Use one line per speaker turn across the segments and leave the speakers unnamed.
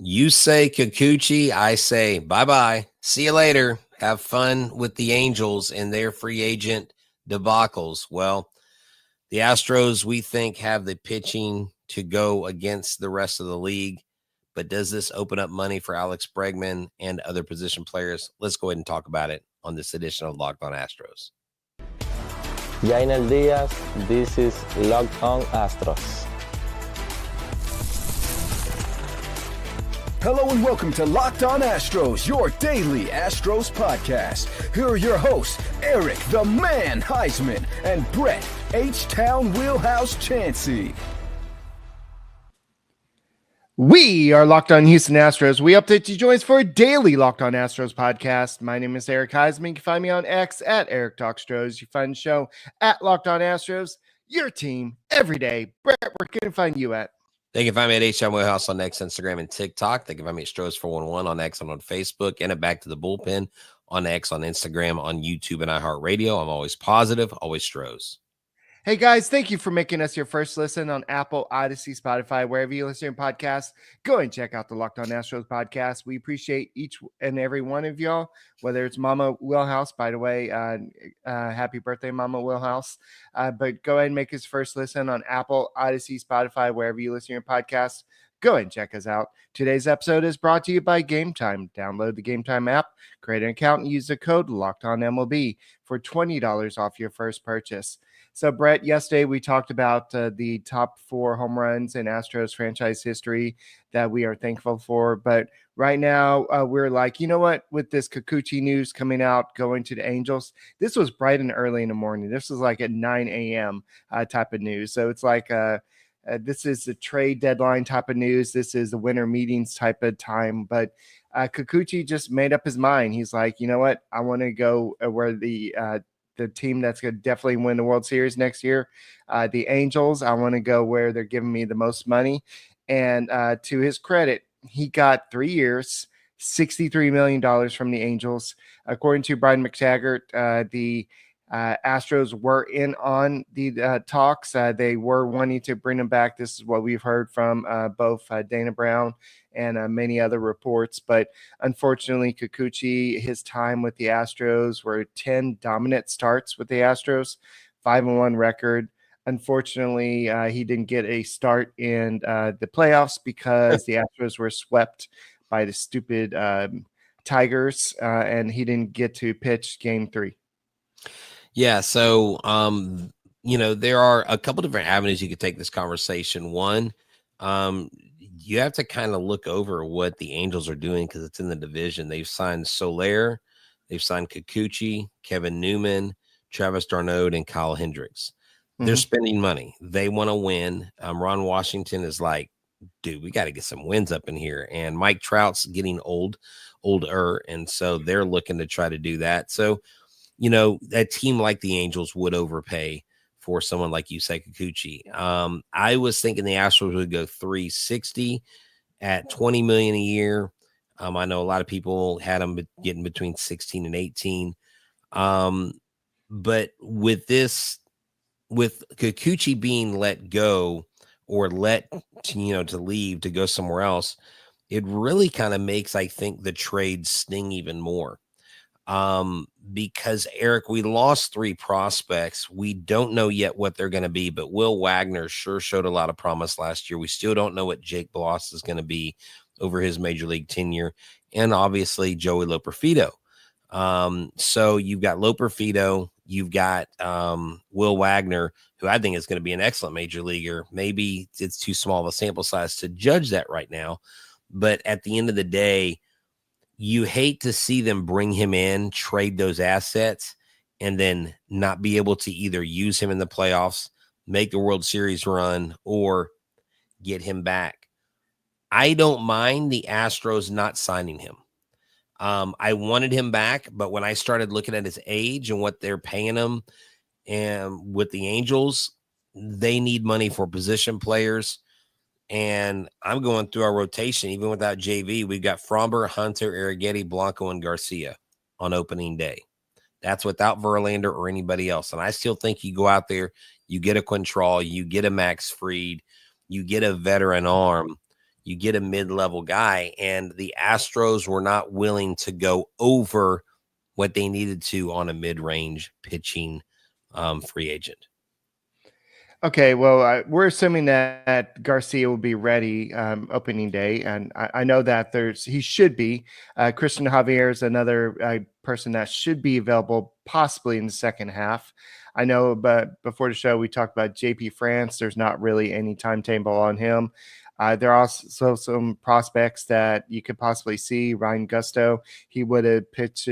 Yusei Kikuchi, I say bye-bye. See you later. Have fun with the Angels and their free agent debacles. Well, the Astros, we think, have the pitching to go against the rest of the league. But does this open up money for Alex Bregman and other position players? Let's go ahead and talk about it on this edition of Locked On Astros.
Jainel Diaz, this is Locked On Astros.
Hello and welcome to Locked On Astros, your daily Astros podcast. Here are your hosts, Eric the Man Huysman and Brett H-Town Wheelhouse Chancey.
We are Locked On Houston Astros. We update you join us for a daily Locked On Astros podcast. My name is Eric Huysman. You can find me on X at Eric Talkstros. You find the show at Locked On Astros, your team every day. Brett, where can I find you at?
They can find me at H-Town Wheelhouse on X, Instagram, and TikTok. They can find me at Stros411 on X and on Facebook, and at Back to the Bullpen on X, on Instagram, on YouTube, and iHeartRadio. I'm always positive, always Stros.
Hey guys, thank you for making us your first listen on Apple, Odyssey, Spotify, wherever you listen to podcasts. Go and check out the Locked On Astros podcast. We appreciate each and every one of y'all, whether it's Mama Wheelhouse, by the way, happy birthday, Mama Wheelhouse. But go ahead and make us first listen on Apple, Odyssey, Spotify, wherever you listen to your podcasts. Go ahead and check us out. Today's episode is brought to you by Game Time. Download the Game Time app, create an account, and use the code LOCKEDONMLB for $20 off your first purchase. So, Brett, yesterday we talked about the top 4 home runs in Astros franchise history that we are thankful for. But right now we're like, you know what? With this Kikuchi news coming out, going to the Angels, this was bright and early in the morning. This was like at 9 a.m. Type of news. So it's like this is the trade deadline type of news. This is the winter meetings type of time. But Kikuchi just made up his mind. He's like, you know what? I want to go where the team that's going to definitely win the World Series next year, the Angels. I want to go where they're giving me the most money. And to his credit, he got 3 years, $63 million from the Angels. According to Brian McTaggart, the Astros were in on the talks. They were wanting to bring him back. This is what we've heard from both Dana Brown and many other reports. But unfortunately, Kikuchi, his time with the Astros were 10 dominant starts with the Astros, 5-1 record. Unfortunately, he didn't get a start in the playoffs because the Astros were swept by the stupid Tigers, and he didn't get to pitch Game 3.
Yeah, so, there are a couple different avenues you could take this conversation. One, you have to kind of look over what the Angels are doing because it's in the division. They've signed Soler, they've signed Kikuchi, Kevin Newman, Travis d'Arnaud, and Kyle Hendricks. They're spending money. They want to win. Ron Washington is like, dude, we got to get some wins up in here. And Mike Trout's getting older, and so they're looking to try to do that. So, a team like the Angels would overpay for someone like Yusei Kikuchi. I was thinking the Astros would go $360 at $20 million a year. I know a lot of people had them getting between 16 and 18. But with Kikuchi being let go or to leave to go somewhere else, it really kind of makes, I think, the trade sting even more. Because Eric, we lost 3 prospects. We don't know yet what they're going to be, but Will Wagner sure showed a lot of promise last year. We still don't know what Jake Bloss is going to be over his major league tenure, and obviously Joey Loperfido. So you've got Loperfido, you've got Will Wagner, who I think is going to be an excellent major leaguer. Maybe it's too small of a sample size to judge that right now, but at the end of the day, you hate to see them bring him in, trade those assets, and then not be able to either use him in the playoffs, make the World Series run, or get him back. I don't mind the Astros not signing him. I wanted him back, but when I started looking at his age and what they're paying him, and with the Angels, they need money for position players. And I'm going through our rotation, even without JV. We've got Fromber, Hunter, Arrighetti, Blanco, and Garcia on opening day. That's without Verlander or anybody else. And I still think you go out there, you get a Quintrell, you get a Max Fried, you get a veteran arm. you get a mid-level guy, and the Astros were not willing to go over what they needed to on a mid-range pitching free agent.
Okay, well, we're assuming that Garcia will be ready opening day, and I know that he should be. Christian Javier is another person that should be available possibly in the second half. I know, but before the show, we talked about JP France. There's not really any timetable on him. There are also some prospects that you could possibly see. Ryan Gusto, he would have pitched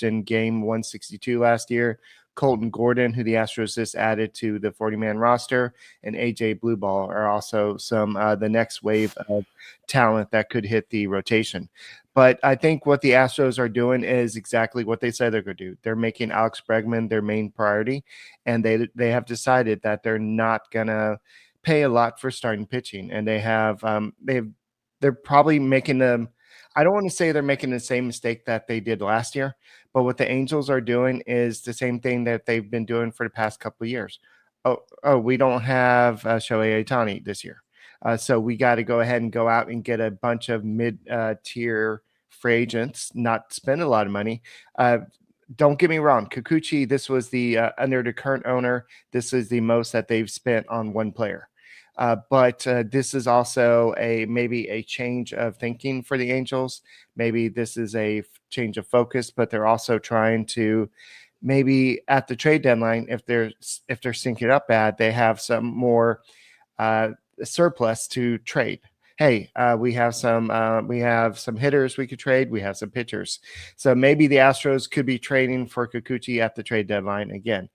in game 162 last year. Colton Gordon, who the Astros just added to the 40-man roster, and AJ Blueball are also some the next wave of talent that could hit the rotation. But I think what the Astros are doing is exactly what they said they're going to do. They're making Alex Bregman their main priority, and they have decided that they're not going to pay a lot for starting pitching, and they're probably making them. I don't want to say they're making the same mistake that they did last year, but what the Angels are doing is the same thing that they've been doing for the past couple of years. We don't have Shohei Ohtani this year. So we got to go ahead and go out and get a bunch of mid-tier free agents, not spend a lot of money. Don't get me wrong. Kikuchi, this was under the current owner, this is the most that they've spent on one player. But this is also maybe a change of thinking for the Angels. Maybe this is a change of focus, but they're also trying to maybe at the trade deadline, if they're syncing up bad, they have some more surplus to trade. Hey, we have some hitters we could trade. We have some pitchers. So maybe the Astros could be trading for Kikuchi at the trade deadline again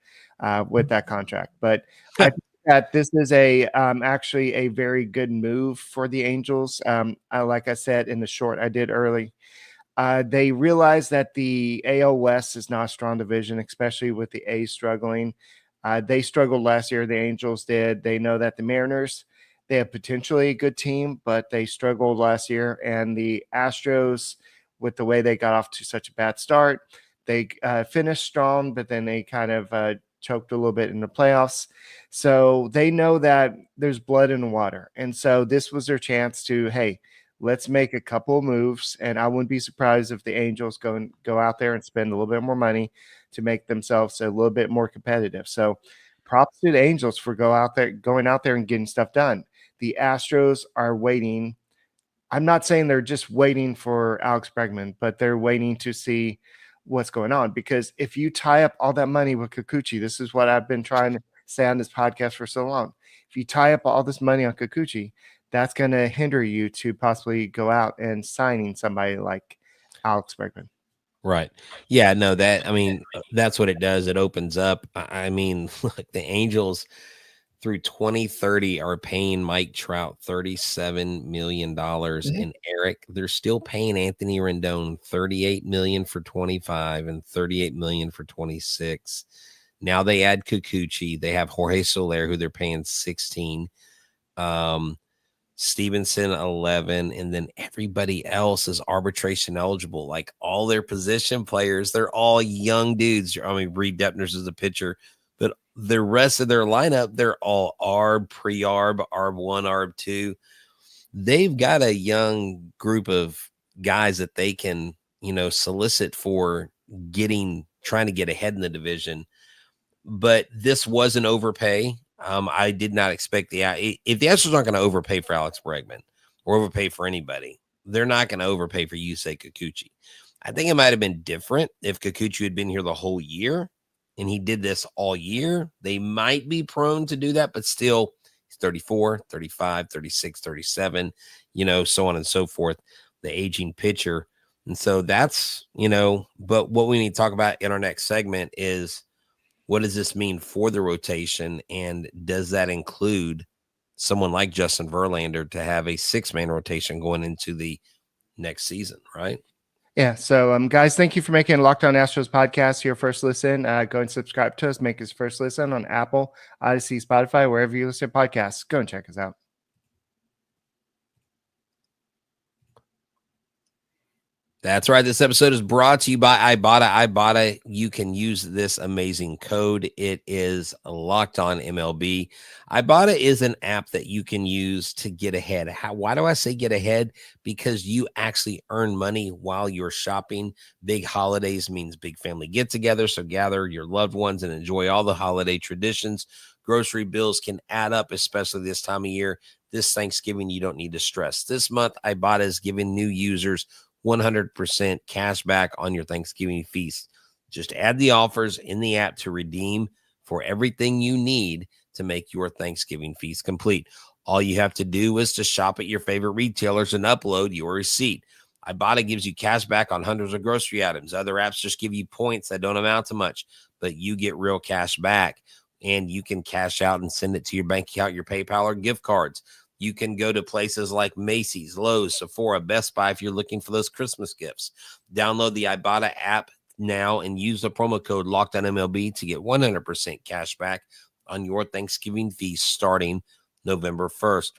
with that contract. But I think that this is actually a very good move for the Angels. Like I said in the short I did early, they realize that the AL West is not a strong division, especially with the A's struggling. They struggled last year. The Angels did. They know that the Mariners, they have potentially a good team, but they struggled last year. And the Astros, with the way they got off to such a bad start, they finished strong, but then they kind of choked a little bit in the playoffs. So they know that there's blood in the water. And so this was their chance to, hey, let's make a couple of moves. And I wouldn't be surprised if the Angels go out there and spend a little bit more money to make themselves a little bit more competitive. So props to the Angels for going out there and getting stuff done. The Astros are waiting. I'm not saying they're just waiting for Alex Bregman, but they're waiting to see what's going on. Because if you tie up all that money with Kikuchi, this is what I've been trying to say on this podcast for so long. If you tie up all this money on Kikuchi, that's going to hinder you to possibly go out and signing somebody like Alex Bregman.
Right. Yeah, no, that's what it does. It opens up. I mean, look, the Angels through 2030 are paying Mike Trout $37 million. Mm-hmm. And Eric, they're still paying Anthony Rendon $38 million for 25 and $38 million for 26. Now they add Kikuchi. They have Jorge Soler, who they're paying 16. Stevenson 11, and then everybody else is arbitration eligible. Like all their position players, they're all young dudes. I mean, Reed Depner's is a pitcher, but the rest of their lineup, they're all ARB, pre-ARB, ARB1, ARB2. They've got a young group of guys that they can, solicit for trying to get ahead in the division. But this was an overpay. I did not expect if the Astros aren't going to overpay for Alex Bregman or overpay for anybody, they're not going to overpay for Yusei Kikuchi. I think it might have been different if Kikuchi had been here the whole year and he did this all year. They might be prone to do that, but still he's 34, 35, 36, 37, so on and so forth, the aging pitcher. And so that's, but what we need to talk about in our next segment is, what does this mean for the rotation? And does that include someone like Justin Verlander to have a 6-man rotation going into the next season, right?
Yeah. So, guys, thank you for making Locked On Astros podcast your first listen. Go and subscribe to us. Make us first listen on Apple, Odyssey, Spotify, wherever you listen to podcasts. Go and check us out.
That's right. This episode is brought to you by Ibotta. Ibotta, you can use this amazing code. It is Locked On MLB. Ibotta is an app that you can use to get ahead. Why do I say get ahead? Because you actually earn money while you're shopping. Big holidays means big family get together. So gather your loved ones and enjoy all the holiday traditions. Grocery bills can add up, especially this time of year. This Thanksgiving, you don't need to stress. This month, Ibotta is giving new users 100% cash back on your Thanksgiving feast. Just add the offers in the app to redeem for everything you need to make your Thanksgiving feast complete. All you have to do is to shop at your favorite retailers and upload your receipt. Ibotta gives you cash back on hundreds of grocery items. Other apps just give you points that don't amount to much, but you get real cash back, and you can cash out and send it to your bank account, your PayPal, or gift cards. You can go to places like Macy's, Lowe's, Sephora, Best Buy if you're looking for those Christmas gifts. Download the Ibotta app now and use the promo code LOCKEDONMLB to get 100% cash back on your Thanksgiving feast starting November 1st.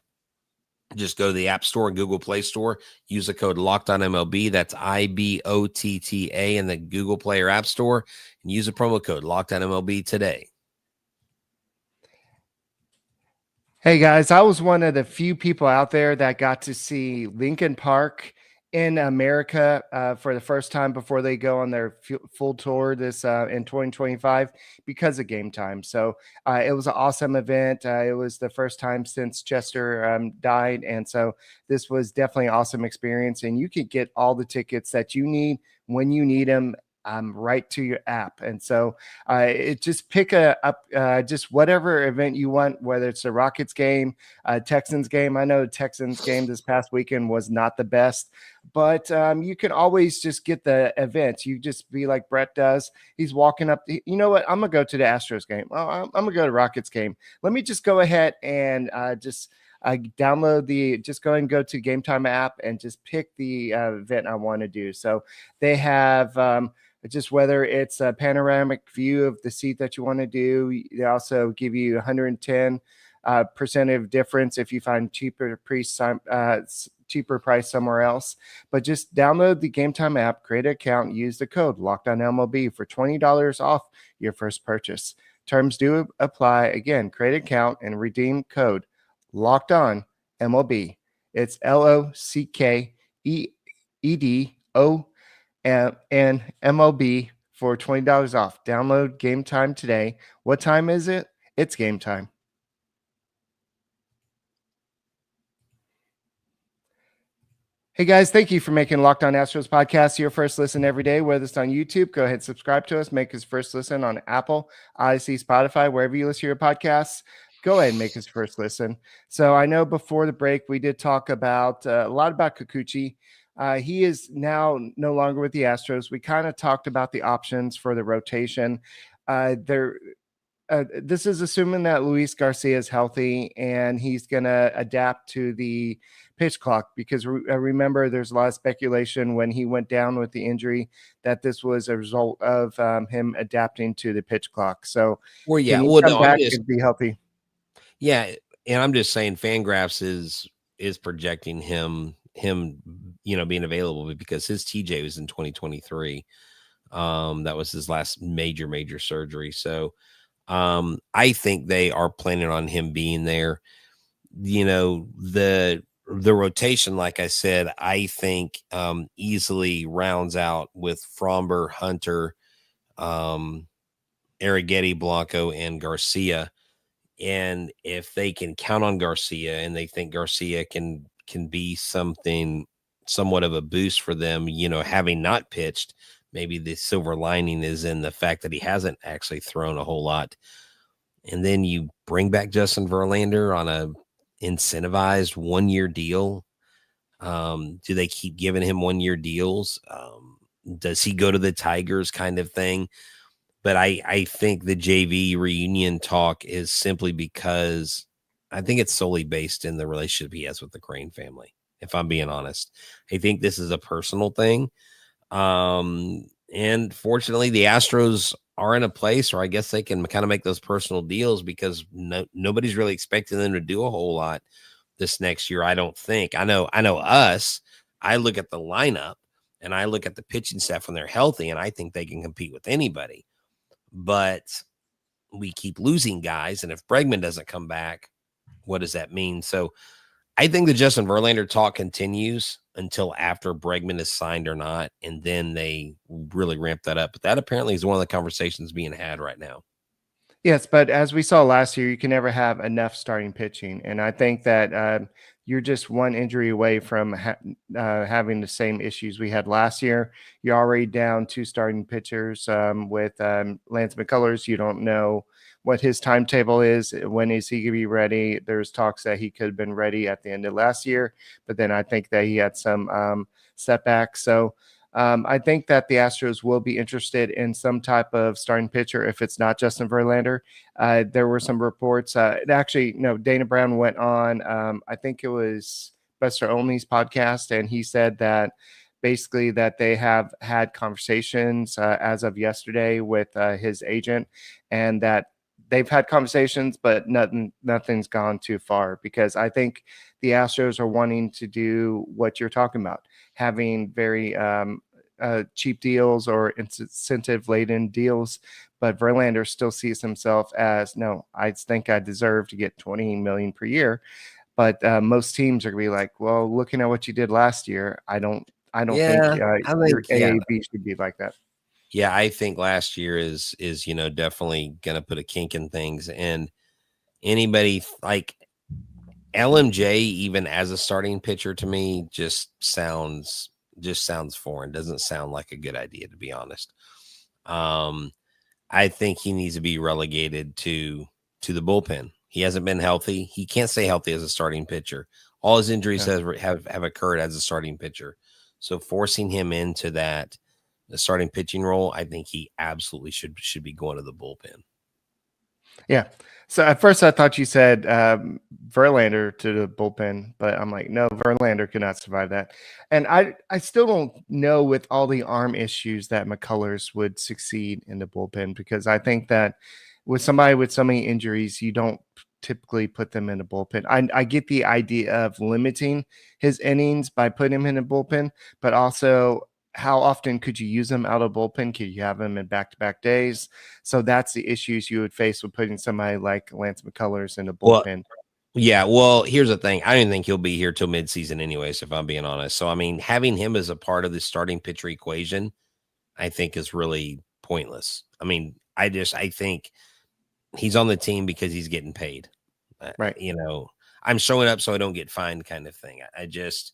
Just go to the App Store and Google Play Store. Use the code LOCKEDONMLB. That's IBOTTA in the Google Play or App Store. And use the promo code LOCKEDONMLB today.
Hey guys, I was one of the few people out there that got to see Linkin Park in America for the first time before they go on their full tour this in 2025 because of Game Time. So it was an awesome event. It was the first time since Chester died, and so this was definitely an awesome experience. And you could get all the tickets that you need when you need them. Right to your app. And so it just pick up just whatever event you want, whether it's a Rockets game, Texans game. I know Texans game this past weekend was not the best, but you can always just get the events. You just be like Brett does. He's walking up. You know what? I'm going to go to the Astros game. Well, I'm going to go to Rockets game. Let me just go ahead and just just go and go to Game Time app and just pick the event I want to do. So they have just whether it's a panoramic view of the seat that you want to do. They also give you 110% of difference if you find cheaper price somewhere else. But just download the Game Time app, create an account, use the code LOCKEDONMLB for $20 off your first purchase. Terms do apply. Again, create an account and redeem code LOCKEDONMLB. It's LOCKEDO and MLB for $20 off. Download Game Time today. What time is it? It's game time. Hey guys, thank you for making Locked On Astros podcast your first listen every day. Whether it's on YouTube, go ahead and subscribe to us. Make us first listen on Apple, Odyssey, Spotify, wherever you listen to your podcasts. Go ahead and make us first listen. So I know before the break, we did talk about a lot about Kikuchi. He is now no longer with the Astros. We kind of talked about the options for the rotation. This is assuming that Luis Garcia is healthy and he's going to adapt to the pitch clock, because remember, there's a lot of speculation when he went down with the injury that this was a result of him adapting to the pitch clock. So
Well, yeah,
can he
well,
come
no,
back and be healthy?
Yeah, and I'm just saying FanGraphs is projecting him being available because his TJ was in 2023. That was his last major surgery. So I think they are planning on him being there. The rotation, like I said, I think easily rounds out with Fromber, Hunter, Arrighetti, Blanco, and Garcia. And if they can count on Garcia and they think Garcia can be somewhat of a boost for them, having not pitched, maybe the silver lining is in the fact that he hasn't actually thrown a whole lot. And then you bring back Justin Verlander on a incentivized 1-year deal. Do they keep giving him 1-year deals? Does he go to the Tigers kind of thing? But I think the JV reunion talk is simply because I think it's solely based in the relationship he has with the Crane family, if I'm being honest. I think this is a personal thing. And fortunately, the Astros are in a place where I guess they can kind of make those personal deals because nobody's really expecting them to do a whole lot this next year, I don't think. I know us. I look at the lineup And I look at the pitching staff when they're healthy, and I think they can compete with anybody. But we keep losing guys, and if Bregman doesn't come back, what does that mean? So I think the Justin Verlander talk continues until after Bregman is signed or not, and then they really ramp that up. But that apparently is one of the conversations being had right now.
Yes, but as we saw last year, you can never have enough starting pitching, and I think that you're just one injury away from having the same issues we had last year. You're already down 2 starting pitchers with Lance McCullers. You don't know what his timetable is. When is he going to be ready? There's talks that he could have been ready at the end of last year, but then I think that he had some setbacks. So I think that the Astros will be interested in some type of starting pitcher if it's not Justin Verlander. There were some reports. Actually, no, Dana Brown went on, I think it was Buster Olney's podcast, and he said that basically that they have had conversations as of yesterday with his agent, and that they've had conversations, but nothing's gone too far, because I think the Astros are wanting to do what you're talking about, having very cheap deals or incentive-laden deals. But Verlander still sees himself as, no, I think I deserve to get $20 million per year. But most teams are gonna be like, well, looking at what you did last year, I don't think your AAV should be like that.
Yeah, I think last year is definitely going to put a kink in things. And anybody like LMJ, even as a starting pitcher, to me just sounds foreign. Doesn't sound like a good idea, to be honest. I think he needs to be relegated to the bullpen. He hasn't been healthy. He can't stay healthy as a starting pitcher. All his injuries have occurred as a starting pitcher. So forcing him into the starting pitching role, I think he absolutely should be going to the bullpen.
Yeah. So at first I thought you said Verlander to the bullpen, but I'm like, no, Verlander could not survive that. And I still don't know with all the arm issues that McCullers would succeed in the bullpen, because I think that with somebody with so many injuries, you don't typically put them in a bullpen. I get the idea of limiting his innings by putting him in a bullpen, but also how often could you use him out of bullpen? Could you have him in back-to-back days? So that's the issues you would face with putting somebody like Lance McCullers in a bullpen.
Well, here's the thing. I don't think he'll be here till midseason anyways, if I'm being honest. So, I mean, having him as a part of the starting pitcher equation, I think is really pointless. I mean, I think he's on the team because he's getting paid.
Right.
I'm showing up so I don't get fined kind of thing. I just...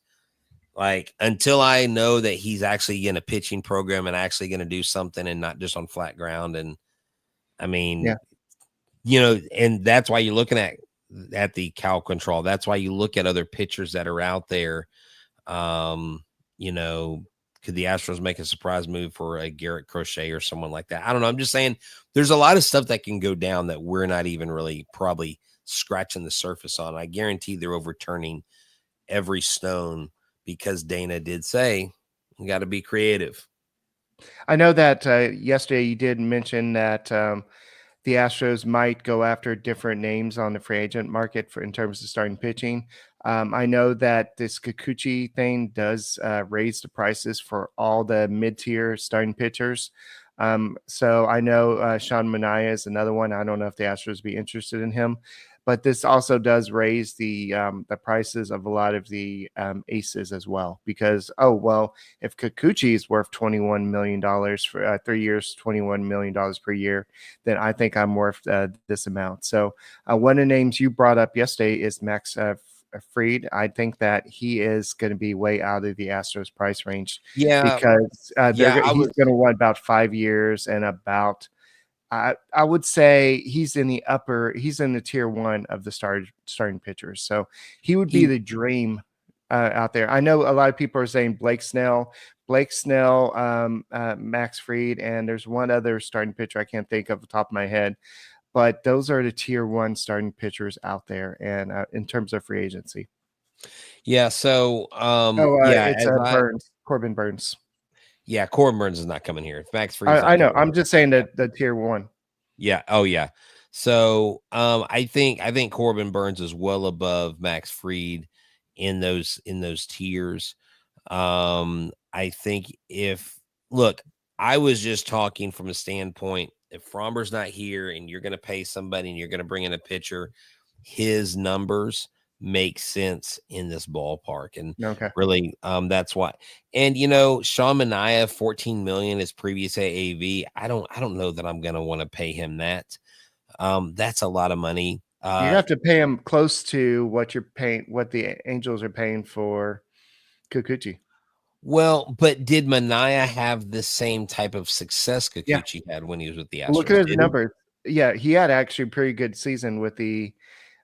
like, until I know that he's actually in a pitching program and actually going to do something and not just on flat ground. And I mean, and that's why you're looking at the cow control. That's why you look at other pitchers that are out there. Could the Astros make a surprise move for a Garrett Crochet or someone like that? I don't know. I'm just saying there's a lot of stuff that can go down that we're not even really probably scratching the surface on. I guarantee they're overturning every stone, because Dana did say you got to be creative.
I know that yesterday you did mention that the Astros might go after different names on the free agent market in terms of starting pitching. I know that this Kikuchi thing does raise the prices for all the mid-tier starting pitchers. So I know Sean Manaea is another one. I don't know if the Astros would be interested in him. But this also does raise the prices of a lot of the aces as well, because, if Kikuchi is worth $21 million for 3 years, $21 million per year, then I think I'm worth this amount. So one of the names you brought up yesterday is Max Fried. I think that he is going to be way out of the Astros price range.
Yeah.
Because he's going to want about 5 years and about... I would say he's in the tier 1 of the starting pitchers. So he would be the dream out there. I know a lot of people are saying Blake Snell, Max Fried, and there's one other starting pitcher I can't think of the top of my head, but those are the tier 1 starting pitchers out there. And in terms of free agency.
Yeah. So,
it's Corbin Burns.
Yeah, Corbin Burns is not coming here. Max Fried.
I know. I'm just saying that the tier 1.
Yeah. Oh, yeah. So I think Corbin Burns is well above Max Fried in those tiers. I think I was just talking from a standpoint, if Fromber's not here and you're going to pay somebody and you're going to bring in a pitcher, his numbers make sense in this ballpark. And
Okay.
really, that's why. And Sean Manaea, 14 million is previous AAV. I don't know that I'm going to want to pay him that. That's a lot of money.
You have to pay him close to what the Angels are paying for Kikuchi.
Well, but did Manaea have the same type of success
Yeah.
Kikuchi had when he was with the Astros?
Look at his numbers. Yeah, he had actually a pretty good season with the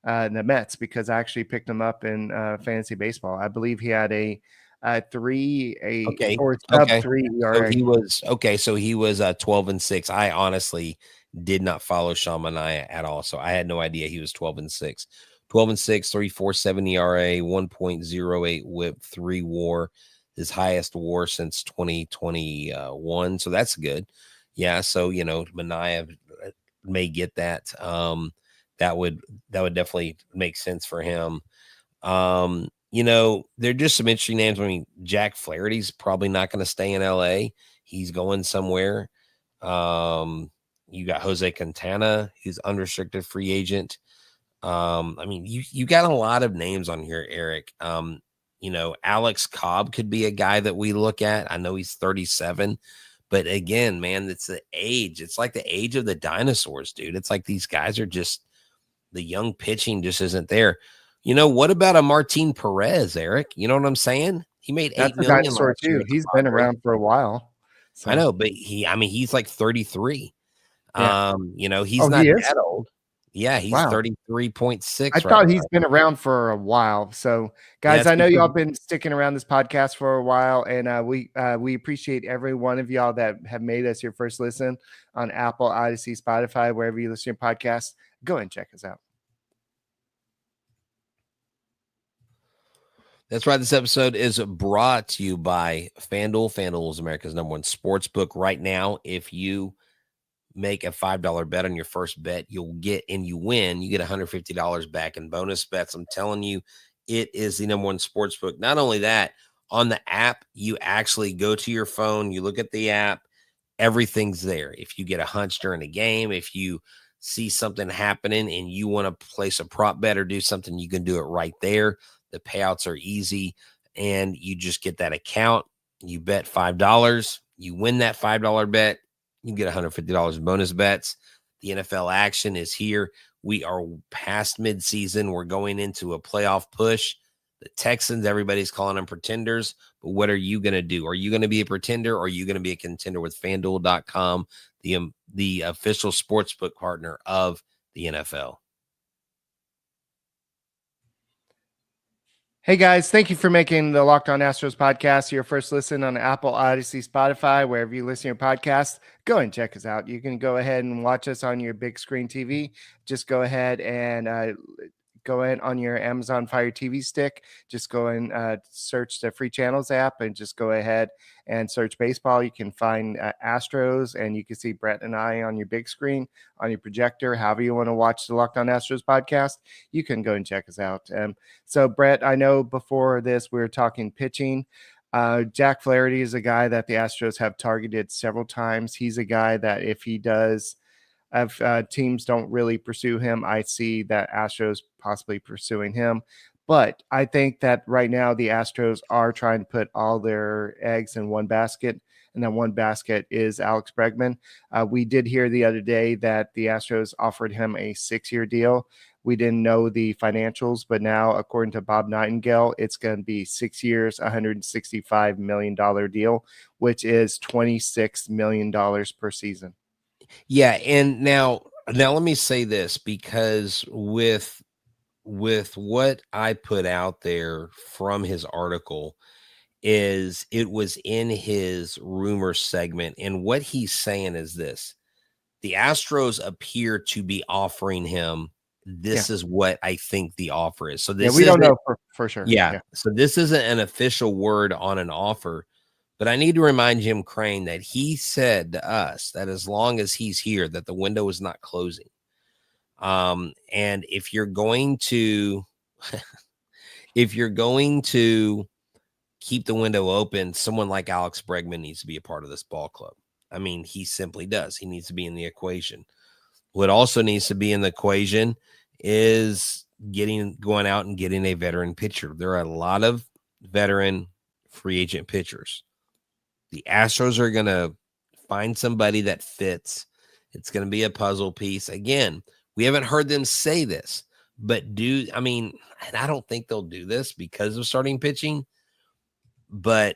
Mets, because I actually picked him up in fantasy baseball. I believe he had a sub 3 ERA.
So he was 12-6. I honestly did not follow Sean Manaea at all, so I had no idea he was 12-6. 12-6, 3.47 ERA, 1.08 WHIP, 3 WAR. His highest WAR since 2021. So that's good. Yeah. So, Manaea may get that. That would definitely make sense for him. There are just some interesting names. I mean, Jack Flaherty's probably not going to stay in LA. He's going somewhere. You got Jose Quintana, who's unrestricted free agent. I mean, you got a lot of names on here, Eric. Alex Cobb could be a guy that we look at. I know he's 37, but again, man, it's the age. It's like the age of the dinosaurs, dude. It's like these guys are just, the young pitching just isn't there. What about a Martin Perez, Eric? You know what I'm saying? He made $8 million.
Dinosaur too. He's been around for a while.
So. I know, but he's like 33.
Yeah.
He's not that old. Yeah, he's 33.6.
I thought he's been around for a while. So, guys, I know y'all been sticking around this podcast for a while, and we appreciate every one of y'all that have made us your first listen on Apple, Odyssey, Spotify, wherever you listen to your podcast. Go ahead and check us out.
That's right. This episode is brought to you by FanDuel. FanDuel is America's #1 sports book right now. If you make a $5 bet on your first bet, you get $150 back in bonus bets. I'm telling you, it is the #1 sports book. Not only that, on the app, you actually go to your phone, you look at the app, everything's there. If you get a hunch during a game, if you see something happening and you want to place a prop bet or do something, you can do it right there. The payouts are easy, and you just get that account. You bet $5, you win that $5 bet. You get $150 in bonus bets. The NFL action is here. We are past midseason. We're going into a playoff push. The Texans, everybody's calling them pretenders. But what are you going to do? Are you going to be a pretender, or are you going to be a contender with FanDuel.com, the official sportsbook partner of the NFL?
Hey guys, thank you for making the Locked On Astros podcast your first listen on Apple, Odyssey, Spotify, wherever you listen to your podcast. Go and check us out. You can go ahead and watch us on your big screen TV. Just go ahead and go in on your Amazon Fire TV stick. Just go and search the free channels app and just go ahead and search baseball. You can find Astros, and you can see Brett and I on your big screen, on your projector. However you want to watch the Locked On Astros podcast, you can go and check us out. So, Brett, I know before this we were talking pitching. Jack Flaherty is a guy that the Astros have targeted several times. He's a guy that if he does, if teams don't really pursue him, I see that Astros possibly pursuing him. But I think that right now the Astros are trying to put all their eggs in one basket, and that one basket is Alex Bregman. We did hear the other day that the Astros offered him a 6-year deal. We didn't know the financials, but now, according to Bob Nightengale, it's going to be 6 years, $165 million deal, which is $26 million per season.
Yeah, and now let me say this, because with what I put out there from his article, is it was in his rumor segment, and what he's saying is this: the Astros appear to be offering him. This is what I think the offer is. So this
we don't know for sure.
Yeah. So this isn't an official word on an offer. But I need to remind Jim Crane that he said to us that as long as he's here, that the window is not closing. And if you're going to keep the window open, someone like Alex Bregman needs to be a part of this ball club. I mean, he simply does. He needs to be in the equation. What also needs to be in the equation is going out and getting a veteran pitcher. There are a lot of veteran free agent pitchers. The Astros are going to find somebody that fits. It's going to be a puzzle piece. Again, we haven't heard them say this, but and I don't think they'll do this because of starting pitching, but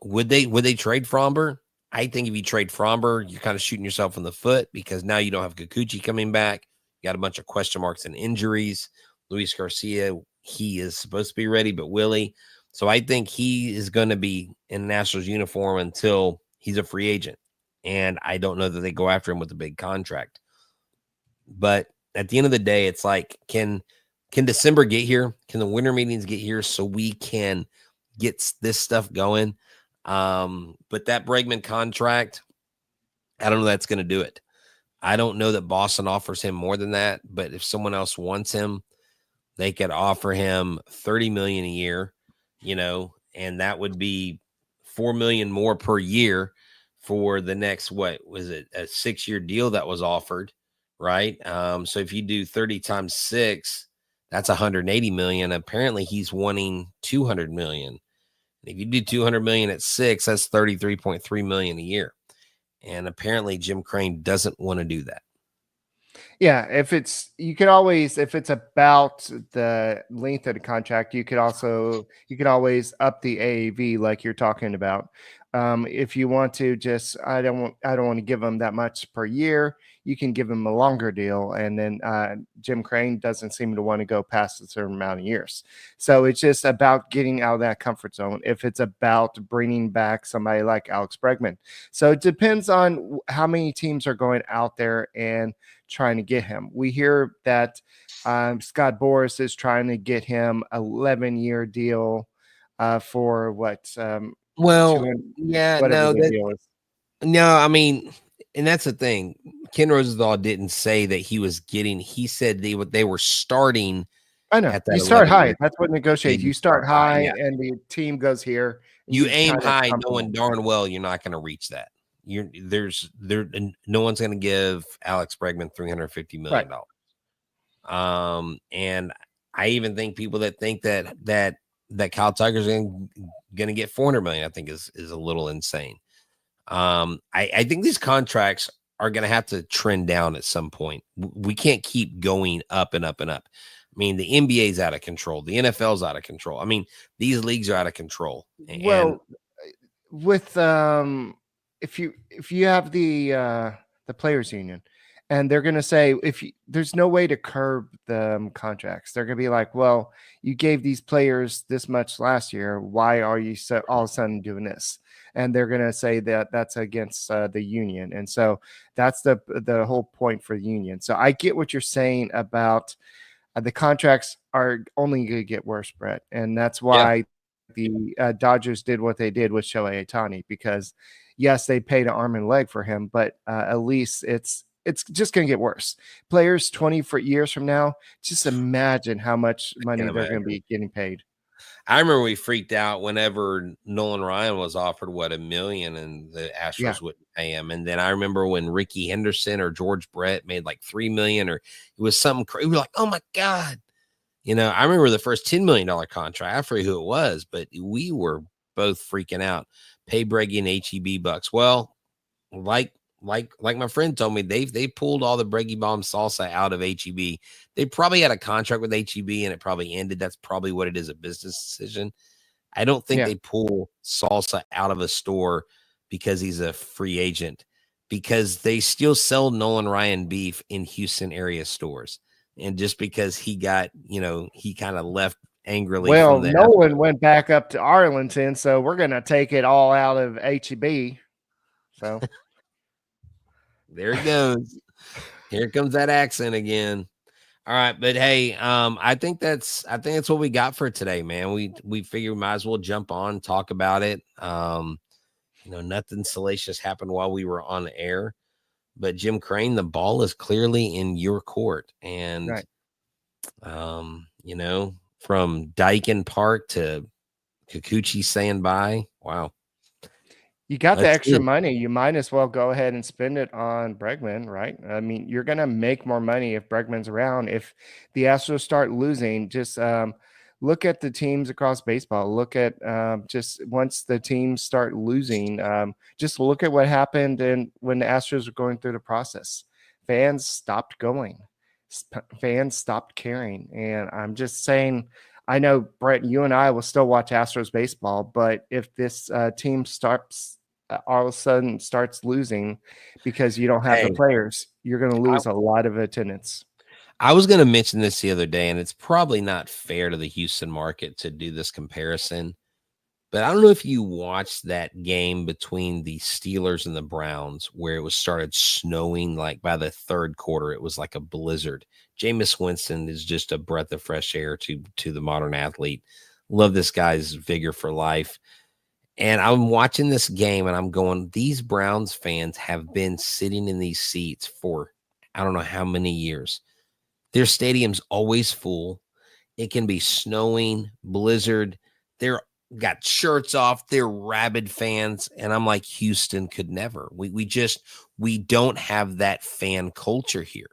would they trade Fromber? I think if you trade Fromber, you're kind of shooting yourself in the foot because now you don't have Kikuchi coming back. You got a bunch of question marks and injuries. Luis Garcia, he is supposed to be ready, but will he? So I think he is going to be in Nationals uniform until he's a free agent. And I don't know that they go after him with a big contract. But at the end of the day, it's like, can December get here? Can the winter meetings get here so we can get this stuff going? But that Bregman contract, I don't know that's going to do it. I don't know that Boston offers him more than that, but if someone else wants him, they could offer him $30 million a year, and that would be $4 million more per year for the next, what was it, a 6-year deal that was offered, right? So if you do 30 times 6, that's $180 million. Apparently he's wanting $200 million. If you do $200 million at 6, that's $33.3 million a year. And apparently Jim Crane doesn't want to do that.
Yeah, if it's about the length of the contract, you could always up the AAV like you're talking about. If you want to I don't want to give them that much per year, you can give them a longer deal. And then Jim Crane doesn't seem to want to go past a certain amount of years. So it's just about getting out of that comfort zone. If it's about bringing back somebody like Alex Bregman. So it depends on how many teams are going out there and trying to get him. We hear that Scott Boras is trying to get him 11-year deal for what?
And that's the thing. Ken Rosenthal didn't say that he was getting. He said they were starting.
I know. You start high. That's what negotiates. You start high, and the team goes here.
You aim high, knowing darn well you're not going to reach that. No one's going to give Alex Bregman $350 million. Right. And I even think people that think that Kyle Tiger's going to get $400 million, I think is a little insane. I think these contracts are going to have to trend down at some point. We can't keep going up and up and up. I mean, the NBA's out of control. The NFL's out of control. I mean, these leagues are out of control.
With if you have the players union, and they're going to say there's no way to curb the contracts. They're going to be like, well, you gave these players this much last year. Why are you all of a sudden doing this? And they're going to say that that's against the union. And so that's the whole point for the union. So I get what you're saying about the contracts are only going to get worse, Brett. And that's why the Dodgers did what they did with Shohei Ohtani, because yes, they paid an arm and leg for him, but at least it's just going to get worse. Players 20 years from now, just imagine how much money they're going to be getting paid.
I remember we freaked out whenever Nolan Ryan was offered $1 million and the Astros wouldn't pay him. And then I remember when Ricky Henderson or George Brett made like $3 million, or it was something crazy. We were like, oh my God. I remember the first $10 million contract. I forget who it was, but we were both freaking out. Pay Breggy and HEB bucks. Well, like my friend told me, they pulled all the Breggy Bomb salsa out of HEB. They probably had a contract with HEB and it probably ended. That's probably what it is, a business decision. I don't think they pull salsa out of a store because he's a free agent, because they still sell Nolan Ryan beef in Houston area stores. And just because he got, he kind of left angrily.
Well, Nolan went back up to Arlington, so we're going to take it all out of HEB. So
there it goes. Here comes that accent again. All right, but hey, I think that's what we got for today, man. We figured we might as well jump on, talk about it. Nothing salacious happened while we were on the air, but Jim Crane, the ball is clearly in your court, and from Dyken Park to Kikuchi saying bye. Wow.
You got the
That's
extra
it.
money. You might as well go ahead and spend it on Bregman, right? I mean, you're going to make more money if Bregman's around. If the Astros start losing, just look at the teams across baseball. Look at just once the teams start losing, just look at what happened when the Astros were going through the process. Fans stopped going. Fans stopped caring. And I'm just saying, I know, Brett, you and I will still watch Astros baseball, but if this team starts all of a sudden starts losing because you don't have the
Hey,
players, you're going to lose a lot of attendance.
I was going to mention this the other day, and it's probably not fair to the Houston market to do this comparison, but I don't know if you watched that game between the Steelers and the Browns where it was started snowing. Like by the third quarter, it was like a blizzard. Jameis Winston is just a breath of fresh air to the modern athlete. Love this guy's vigor for life. And I'm watching this game and I'm going, these Browns fans have been sitting in these seats for I don't know how many years. Their stadium's always full. It can be snowing, blizzard. They're got shirts off. They're rabid fans. And I'm like, Houston could never. We don't have that fan culture here.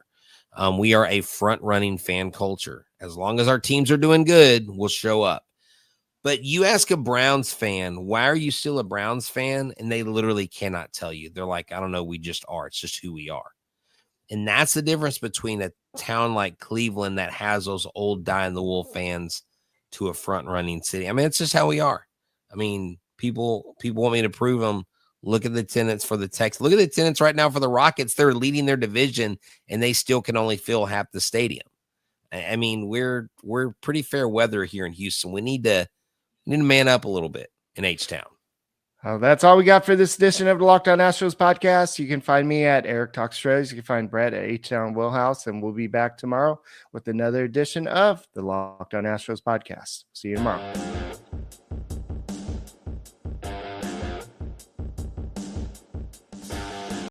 We are a front running fan culture. As long as our teams are doing good, we'll show up. But you ask a Browns fan, why are you still a Browns fan? And they literally cannot tell you. They're like, I don't know. We just are. It's just who we are. And that's the difference between a town like Cleveland that has those old die-in-the-wool fans to a front-running city. I mean, it's just how we are. I mean, people want me to prove them. Look at the attendance for the Texans. Look at the attendance right now for the Rockets. They're leading their division, and they still can only fill half the stadium. I mean, we're pretty fair weather here in Houston. We need to man up a little bit in H-Town.
That's all we got for this edition of the Locked On Astros podcast. You can find me at Eric Talks Astros. You can find Brett at H-Town Wheelhouse, and we'll be back tomorrow with another edition of the Locked On Astros podcast. See you tomorrow.